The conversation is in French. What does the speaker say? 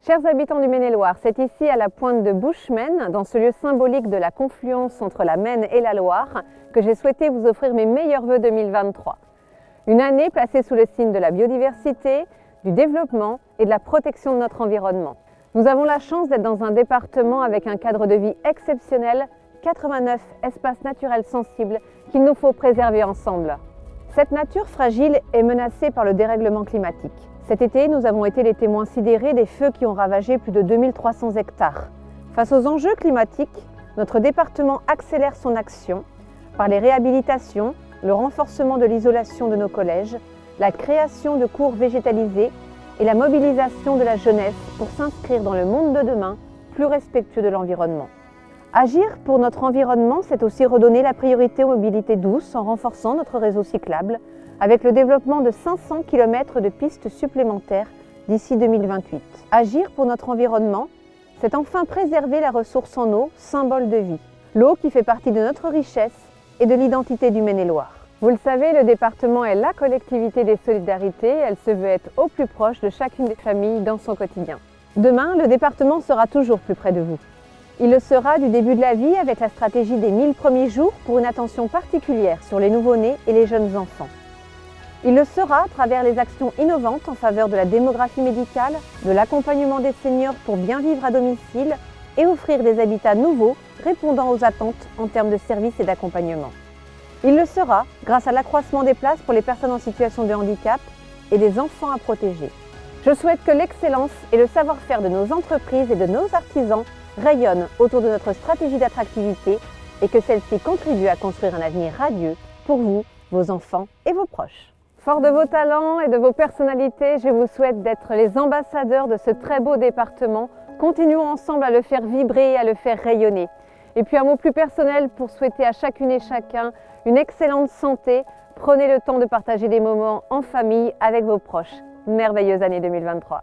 Chers habitants du Maine-et-Loire, c'est ici à la pointe de Bouche-Maine, dans ce lieu symbolique de la confluence entre la Maine et la Loire, que j'ai souhaité vous offrir mes meilleurs vœux 2023. Une année placée sous le signe de la biodiversité, du développement et de la protection de notre environnement. Nous avons la chance d'être dans un département avec un cadre de vie exceptionnel, 89 espaces naturels sensibles qu'il nous faut préserver ensemble. Cette nature fragile est menacée par le dérèglement climatique. Cet été, nous avons été les témoins sidérés des feux qui ont ravagé plus de 2300 hectares. Face aux enjeux climatiques, notre département accélère son action par les réhabilitations, le renforcement de l'isolation de nos collèges, la création de cours végétalisés et la mobilisation de la jeunesse pour s'inscrire dans le monde de demain plus respectueux de l'environnement. Agir pour notre environnement, c'est aussi redonner la priorité aux mobilités douces en renforçant notre réseau cyclable, avec le développement de 500 km de pistes supplémentaires d'ici 2028. Agir pour notre environnement, c'est enfin préserver la ressource en eau, symbole de vie. L'eau qui fait partie de notre richesse et de l'identité du Maine-et-Loire. Vous le savez, le département est la collectivité des solidarités. Elle se veut être au plus proche de chacune des familles dans son quotidien. Demain, le département sera toujours plus près de vous. Il le sera du début de la vie avec la stratégie des 1000 premiers jours pour une attention particulière sur les nouveau-nés et les jeunes enfants. Il le sera à travers les actions innovantes en faveur de la démographie médicale, de l'accompagnement des seniors pour bien vivre à domicile et offrir des habitats nouveaux répondant aux attentes en termes de services et d'accompagnement. Il le sera grâce à l'accroissement des places pour les personnes en situation de handicap et des enfants à protéger. Je souhaite que l'excellence et le savoir-faire de nos entreprises et de nos artisans rayonnent autour de notre stratégie d'attractivité et que celle-ci contribue à construire un avenir radieux pour vous, vos enfants et vos proches. Fort de vos talents et de vos personnalités, je vous souhaite d'être les ambassadeurs de ce très beau département. Continuons ensemble à le faire vibrer et à le faire rayonner. Et puis un mot plus personnel pour souhaiter à chacune et chacun une excellente santé. Prenez le temps de partager des moments en famille avec vos proches. Merveilleuse année 2023.